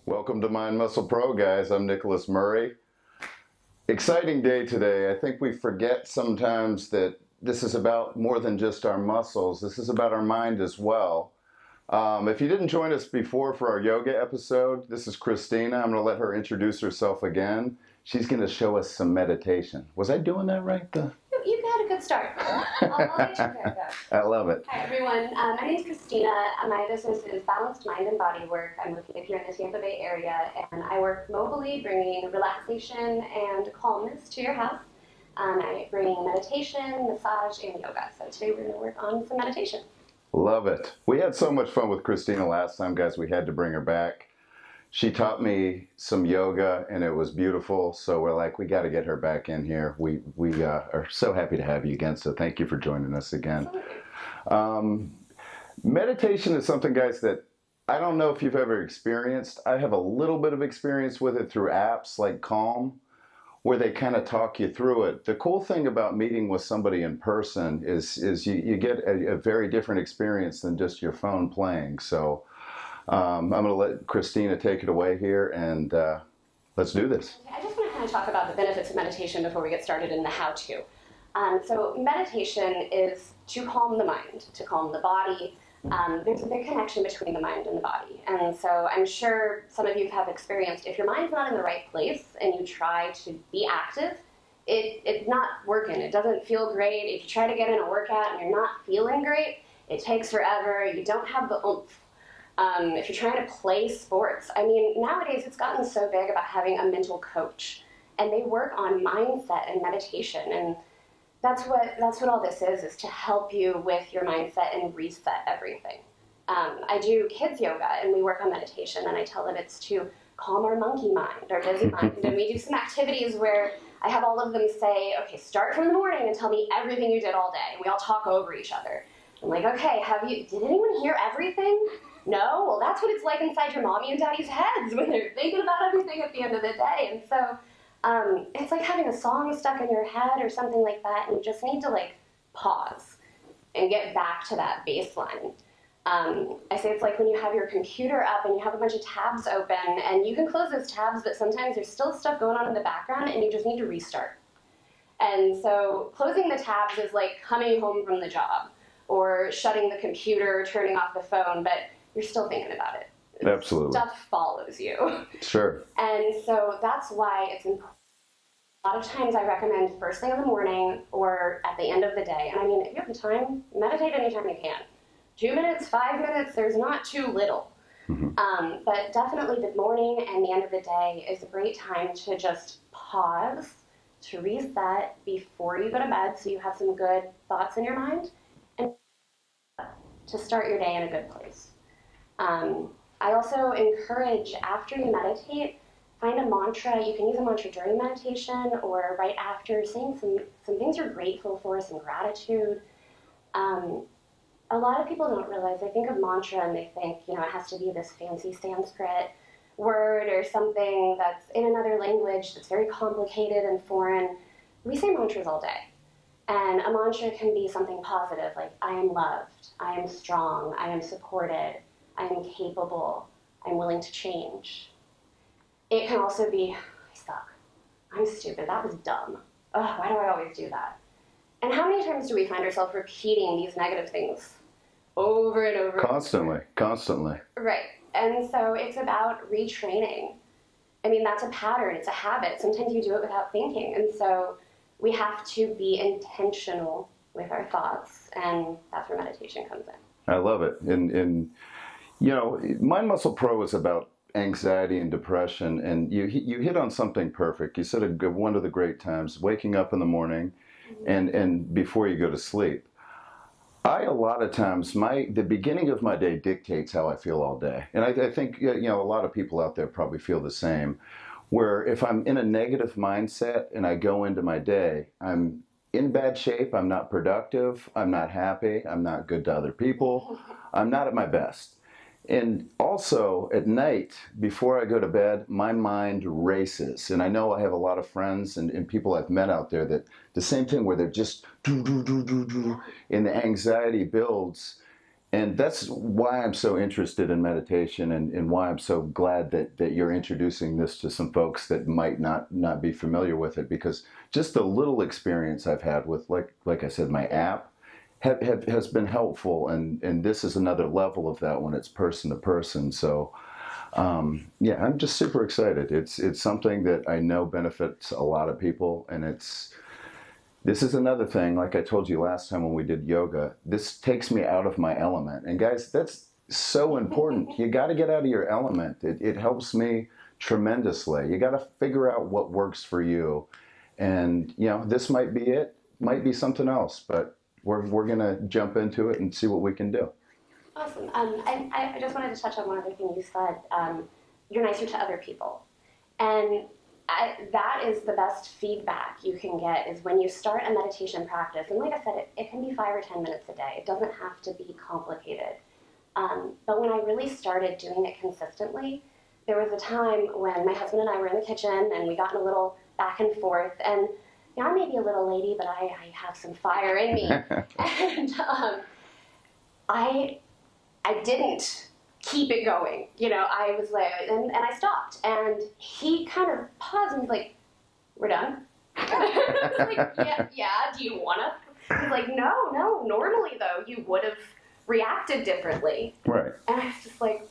Welcome to Mind Muscle Pro, guys. I'm Nicholas Murray. Exciting day today. I think we forget sometimes that this is about more than just our muscles. This is about our mind as well. If you didn't join us before for our yoga episode, this is Kristina. I'm going to let her introduce herself again. She's going to show us some meditation. Was I doing that right? You had a good start. I'll let you go. I love it. Hi, everyone. My name is Kristina. My business is Balanced Mind and Body Work. I'm located here in the Tampa Bay area, and I work mobily, bringing relaxation and calmness to your house. I bring meditation, massage, and yoga. So today we're going to work on some meditation. Love it. We had so much fun with Kristina last time, guys. We had to bring her back. She taught me some yoga, and it was beautiful. So we're like, we got to get her back in here. We are so happy to have you again. So thank you for joining us again. Meditation is something, guys, that I don't know if you've ever experienced. I have a little bit of experience with it through apps like Calm, where they kind of talk you through it. The cool thing about meeting with somebody in person is you get a very different experience than just your phone playing. So I'm going to let Kristina take it away here, and let's do this. Okay, I just want to kind of talk about the benefits of meditation before we get started in the how-to. So meditation is to calm the mind, to calm the body. There's a big connection between the mind and the body. And so I'm sure some of you have experienced, if your mind's not in the right place and you try to be active, it's not working. It doesn't feel great. If you try to get in a workout and you're not feeling great, it takes forever. You don't have the oomph. If you're trying to play sports, I mean, nowadays it's gotten so big about having a mental coach, and they work on mindset and meditation, and that's what all this is to help you with your mindset and reset everything. I do kids yoga, and we work on meditation, and I tell them it's to calm our monkey mind, our busy mind, and we do some activities where I have all of them say, okay, start from the morning and tell me everything you did all day, and we all talk over each other. I'm like, okay, did anyone hear everything? No? Well, that's what it's like inside your mommy and daddy's heads when they're thinking about everything at the end of the day. And so it's like having a song stuck in your head or something like that, and you just need to pause and get back to that baseline. I say it's like when you have your computer up and you have a bunch of tabs open, and you can close those tabs, but sometimes there's still stuff going on in the background and you just need to restart. And so closing the tabs is like coming home from the job or shutting the computer, turning off the phone, but you're still thinking about it. Absolutely. Stuff follows you. Sure. And so that's why it's important. A lot of times I recommend first thing in the morning or at the end of the day. And I mean, if you have the time, meditate anytime you can. 2 minutes, 5 minutes, there's not too little. Mm-hmm. But definitely the morning and the end of the day is a great time to just pause, to reset before you go to bed so you have some good thoughts in your mind, and to start your day in a good place. I also encourage, after you meditate, find a mantra. You can use a mantra during meditation or right after, saying some things you're grateful for, some gratitude. A lot of people don't realize, they think of mantra and they think, it has to be this fancy Sanskrit word or something that's in another language that's very complicated and foreign. We say mantras all day. And a mantra can be something positive, like, I am loved, I am strong, I am supported, I am capable, I'm willing to change. It can also be, I suck, I'm stupid, that was dumb. Ugh, why do I always do that? And how many times do we find ourselves repeating these negative things over and over? Constantly. Right. And so it's about retraining. I mean, that's a pattern, it's a habit. Sometimes you do it without thinking. And so we have to be intentional with our thoughts, and that's where meditation comes in. I love it. And Mind Muscle Pro is about anxiety and depression, and you hit on something perfect. You said one of the great times, waking up in the morning, mm-hmm. and before you go to sleep. A lot of times, the beginning of my day dictates how I feel all day. And I think, a lot of people out there probably feel the same, where if I'm in a negative mindset and I go into my day, I'm in bad shape, I'm not productive, I'm not happy, I'm not good to other people, I'm not at my best. And also at night, before I go to bed, my mind races. And I know I have a lot of friends and people I've met out there that the same thing, where they're just do, and the anxiety builds. And that's why I'm so interested in meditation, and why I'm so glad that you're introducing this to some folks that might not be familiar with it, because just the little experience I've had with, like I said, my app has been helpful, and this is another level of that when it's person to person. So yeah, I'm just super excited. It's something that I know benefits a lot of people, and this is another thing, like I told you last time when we did yoga, this takes me out of my element. And guys, that's so important. You got to get out of your element. It helps me tremendously. You got to figure out what works for you. And, this might be it, might be something else, but we're going to jump into it and see what we can do. Awesome. And I just wanted to touch on one other thing you said. You're nicer to other people. And that is the best feedback you can get, is when you start a meditation practice. And like I said, it can be 5 or 10 minutes a day. It doesn't have to be complicated. But when I really started doing it consistently, there was a time when my husband and I were in the kitchen and we got in a little back and forth. And I may be a little lady, but I have some fire in me. And I didn't keep it going. I was like, and I stopped. And he kind of paused and he's like, "We're done?" I was like, yeah, do you want to? He's like, no, normally though, you would have reacted differently. Right. And I was just like,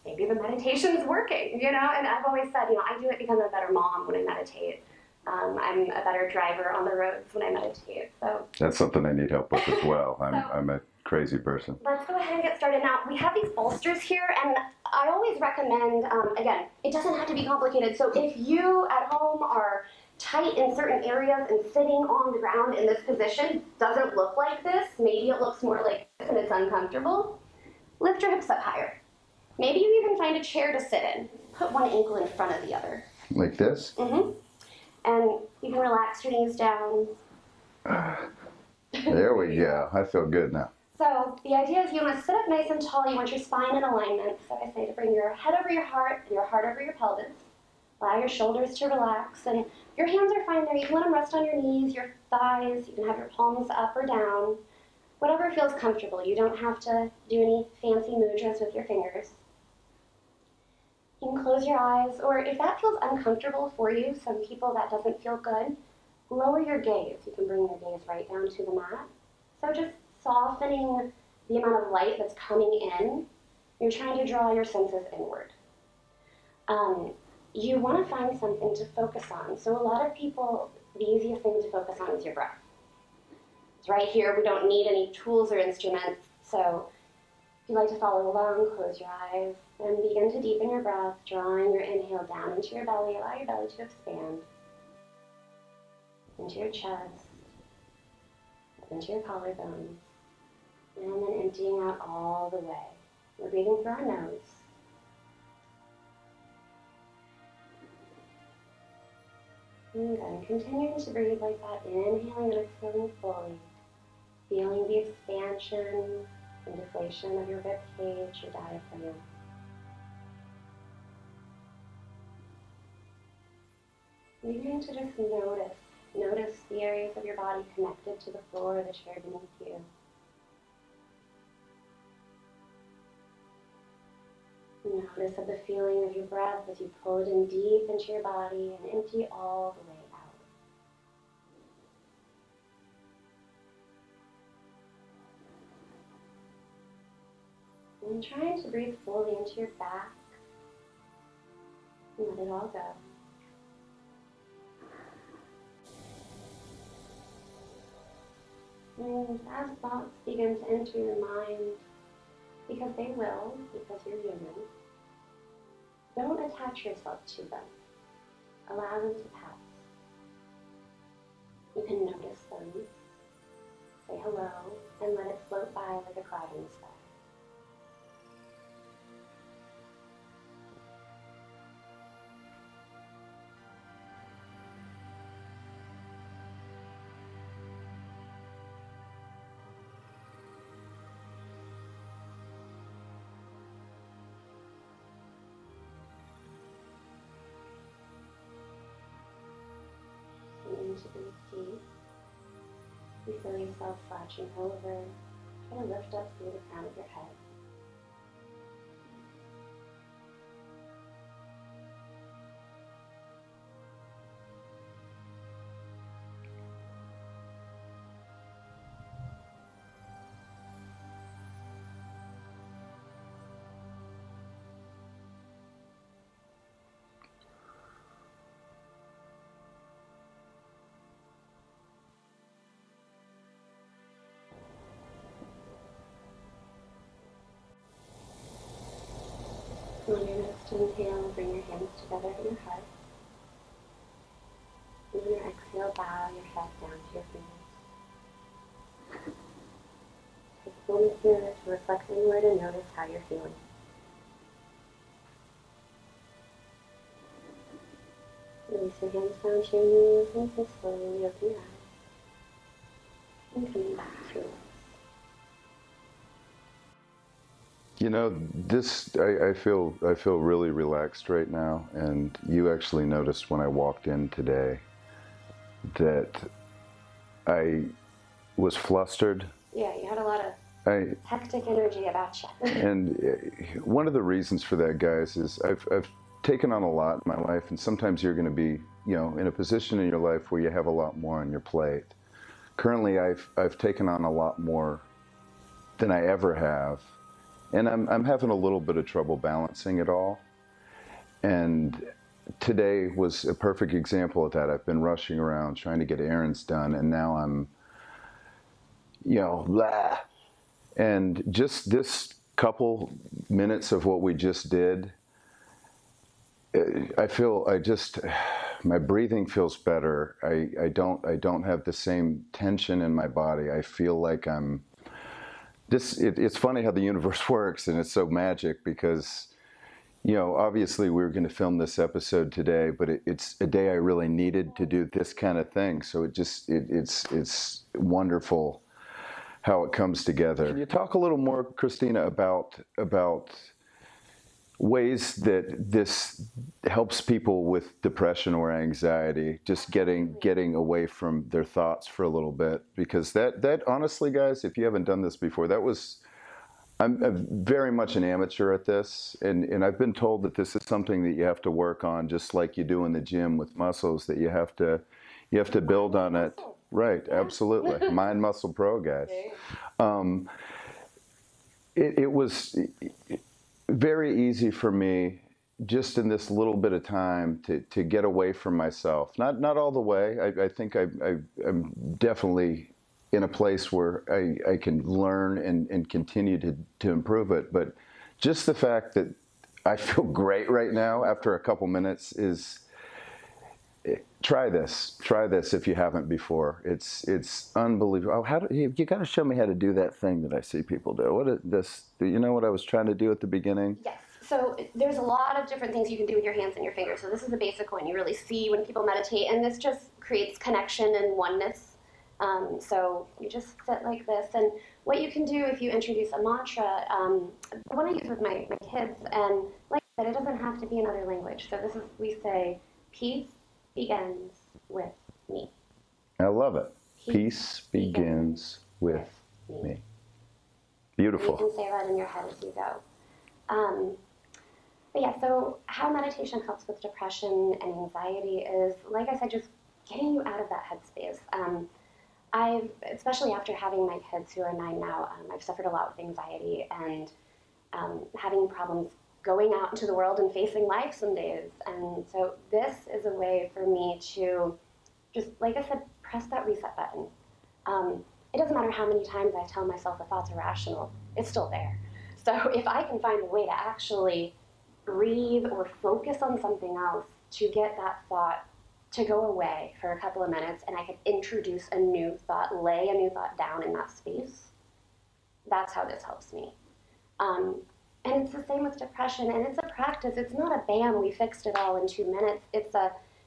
maybe the meditation's working, and I've always said, I do it because I'm a better mom when I meditate. I'm a better driver on the roads when I meditate. So That's something I need help with as well. I'm a crazy person. let's go ahead and get started. Now, we have these bolsters here, and I always recommend, again, it doesn't have to be complicated. So if you at home are tight in certain areas and sitting on the ground in this position doesn't look like this, maybe it looks more like this and it's uncomfortable, lift your hips up higher. Maybe you even find a chair to sit in. Put one ankle in front of the other. Like this? Mm-hmm. And you can relax your knees down. There we go. I feel good now. So the idea is you want to sit up nice and tall. You want your spine in alignment. So I say to bring your head over your heart and your heart over your pelvis. Allow your shoulders to relax. And your hands are fine there. You can let them rest on your knees, your thighs. You can have your palms up or down. Whatever feels comfortable. You don't have to do any fancy mudras with your fingers. You can close your eyes, or if that feels uncomfortable for you, some people that doesn't feel good, lower your gaze. You can bring your gaze right down to the mat. So just softening the amount of light that's coming in. You're trying to draw your senses inward. You want to find something to focus on. So a lot of people, the easiest thing to focus on is your breath. It's right here. We don't need any tools or instruments. So if you like to follow along, close your eyes and begin to deepen your breath, drawing your inhale down into your belly. Allow your belly to expand into your chest, into your collarbones, and then emptying out all the way. We're breathing through our nose. And then continuing to breathe like that, inhaling and exhaling fully, feeling the expansion and deflation of your rib cage, your diaphragm. Beginning to just notice the areas of your body connected to the floor or the chair beneath you. Notice of the feeling of your breath as you pull it in deep into your body and empty all the way out. And trying to breathe fully into your back and let it all go. And as thoughts begin to enter your mind, because they will, because you're human, don't attach yourself to them. Allow them to pass. You can notice them, say hello, and let it float by like a cloud in the sky. Continue to breathe deep. You feel yourself slouching over, Try to lift up through the crown of your head. On your next inhale, bring your hands together at your heart. And on your exhale, bow your head down to your fingers. Take a moment here to reflect inward and notice how you're feeling. Release your hands down to your knees and so slowly open your eyes. And coming back to yours. You know, I feel really relaxed right now, and you actually noticed when I walked in today that I was flustered. Yeah, you had a lot of hectic energy about you. And one of the reasons for that, guys, is I've taken on a lot in my life, and sometimes you're going to be, in a position in your life where you have a lot more on your plate. Currently, I've taken on a lot more than I ever have. And I'm having a little bit of trouble balancing it all. And today was a perfect example of that. I've been rushing around trying to get errands done, and now I'm, blah. And just this couple minutes of what we just did, my breathing feels better. I don't have the same tension in my body. I feel like it's funny how the universe works, and it's so magic because, obviously we were going to film this episode today, but it's a day I really needed to do this kind of thing. So it's wonderful how it comes together. Can you talk a little more, Kristina, about ways that this helps people with depression or anxiety, just getting away from their thoughts for a little bit? Because that honestly, guys, if you haven't done this before, I'm very much an amateur at this, and I've been told that this is something that you have to work on, just like you do in the gym with muscles, that you have to build on it. Right, absolutely. Mind Muscle Pro, guys. It was very easy for me, just in this little bit of time, to get away from myself. Not all the way. I think I'm definitely in a place where I can learn and continue to improve it. But just the fact that I feel great right now after a couple minutes is... Try this if you haven't before. It's unbelievable. You got to show me how to do that thing that I see people do. Do you know what I was trying to do at the beginning? Yes. So there's a lot of different things you can do with your hands and your fingers. So this is the basic one you really see when people meditate, and this just creates connection and oneness. So you just sit like this, and what you can do if you introduce a mantra, the one I use with my kids, and like I said, it doesn't have to be another language. So we say, peace begins with me. I love it. Peace begins with me. Beautiful. And you can say that in your head as you go. But yeah, so how meditation helps with depression and anxiety is, like I said, just getting you out of that headspace. Especially after having my kids who are 9 now, I've suffered a lot with anxiety and having problems going out into the world and facing life some days. And so this is a way for me to just, like I said, press that reset button. It doesn't matter how many times I tell myself the thoughts are rational, it's still there. So if I can find a way to actually breathe or focus on something else to get that thought to go away for a couple of minutes, and I can introduce a new thought, lay a new thought down in that space, that's how this helps me. And it's the same with depression, and it's a practice. It's not a bam, we fixed it all in 2 minutes. It's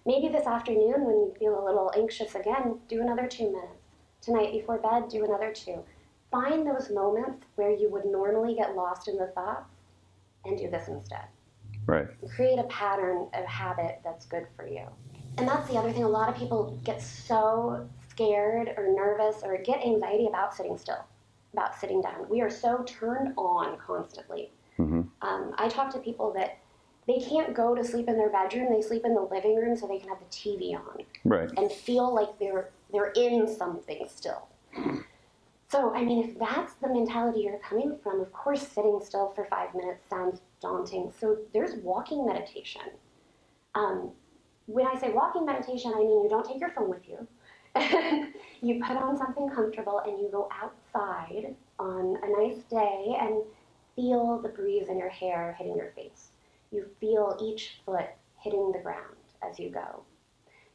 maybe this afternoon when you feel a little anxious again, do another 2 minutes. Tonight before bed, do another 2. Find those moments where you would normally get lost in the thoughts and do this instead. Right. Create a pattern, a habit that's good for you. And that's the other thing. A lot of people get so scared or nervous or get anxiety about sitting still. about sitting down. We are so turned on constantly. I talk to people that they can't go to sleep in their bedroom. They sleep in the living room so they can have the TV on, Right. and feel like they're in something still. So, I mean, if that's the mentality you're coming from, of course, sitting still for 5 minutes sounds daunting. So there's walking meditation. When I say walking meditation, I mean you don't take your phone with you. You put on something comfortable and you go outside on a nice day and feel the breeze in your hair hitting your face. You feel each foot hitting the ground as you go.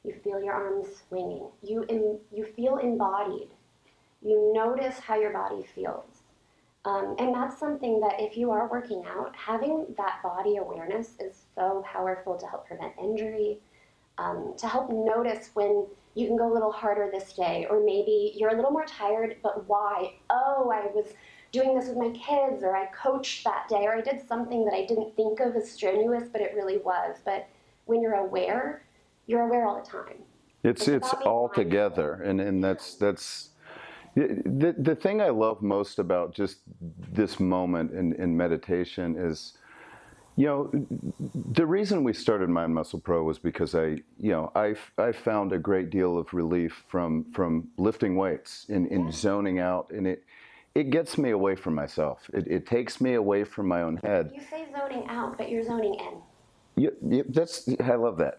You feel your arms swinging. You feel embodied. You notice how your body feels. And that's something that if you are working out, having that body awareness is so powerful to help prevent injury, to help notice when you can go a little harder this day, or maybe you're a little more tired, but why? Oh, I was doing this with my kids, or I coached that day, or I did something that I didn't think of as strenuous, but it really was. But when you're aware all the time. It's all together, and that's the thing I love most about just this moment in meditation is, the reason we started Mind Muscle Pro was because I found a great deal of relief from lifting weights in zoning out, and it gets me away from myself. It takes me away from my own head. You say zoning out, but you're zoning in. I love that.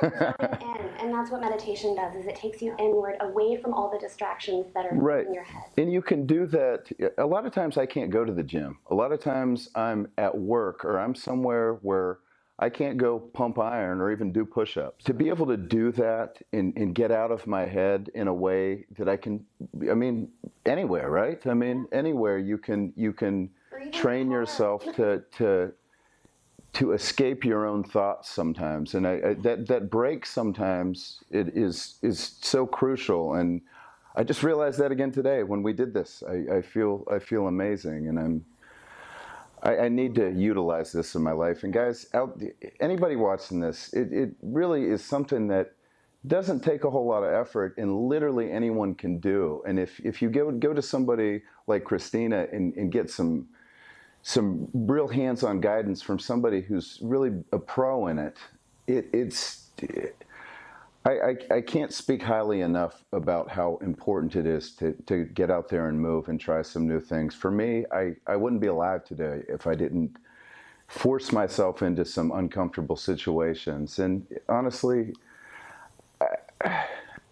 Zoning in, and that's what meditation does, is it takes you inward, away from all the distractions that are in your head. And you can do that. A lot of times I can't go to the gym. A lot of times I'm at work or I'm somewhere where I can't go pump iron or even do push-ups. To be able to do that and get out of my head in a way that I can, anywhere, right? Anywhere you can train yourself to escape your own thoughts sometimes, and that break sometimes it is so crucial. And I just realized that again today when we did this. I feel amazing, and I need to utilize this in my life. And guys, anybody watching this, it really is something that doesn't take a whole lot of effort, and literally anyone can do. And if you go to somebody like Kristina and get some real hands-on guidance from somebody who's really a pro in it, I can't speak highly enough about how important it is to get out there and move and try some new things. For me, I wouldn't be alive today if I didn't force myself into some uncomfortable situations. And honestly,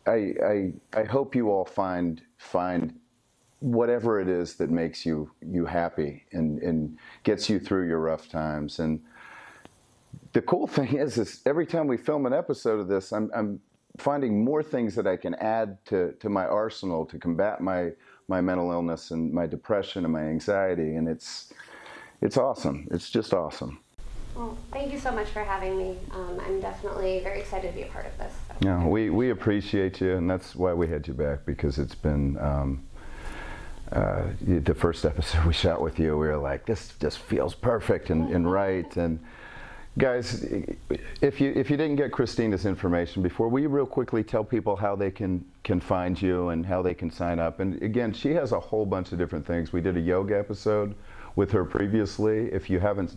I hope you all find whatever it is that makes you happy and gets you through your rough times. And the cool thing is every time we film an episode of this, I'm finding more things that I can add to my arsenal to combat my mental illness and my depression and my anxiety. And it's awesome. It's just awesome. Well, thank you so much for having me. I'm definitely very excited to be a part of this. So. Yeah, we appreciate you, and that's why we had you back, because it's been the first episode we shot with you, we were like, this just feels perfect and right. And guys, if you didn't get Kristina's information before, will you real quickly tell people how they can find you and how they can sign up? And again, she has a whole bunch of different things. We did a yoga episode with her previously. If you haven't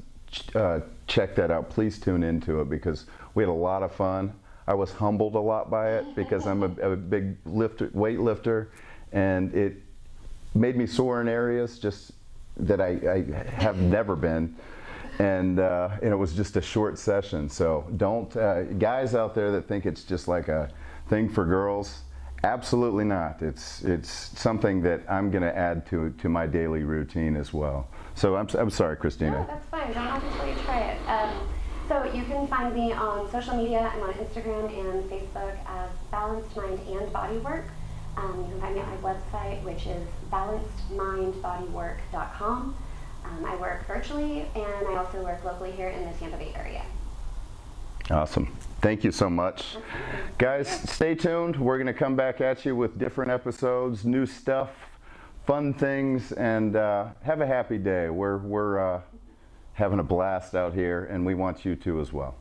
checked that out, please tune into it, because we had a lot of fun. I was humbled a lot by it because I'm a big weightlifter, and it made me sore in areas just that I have never been, and it was just a short session. So don't, guys out there that think it's just like a thing for girls, absolutely not. It's something that I'm going to add to my daily routine as well. So I'm sorry, Kristina. No, that's fine. Don't have to let you try it. So you can find me on social media. I'm on Instagram and Facebook as Balanced Mind and Body Work. You can find me at my website, which is balancedmindbodywork.com. I work virtually, and I also work locally here in the Tampa Bay area. Awesome. Thank you so much. Guys, stay tuned. We're going to come back at you with different episodes, new stuff, fun things, and have a happy day. We're having a blast out here, and we want you to as well.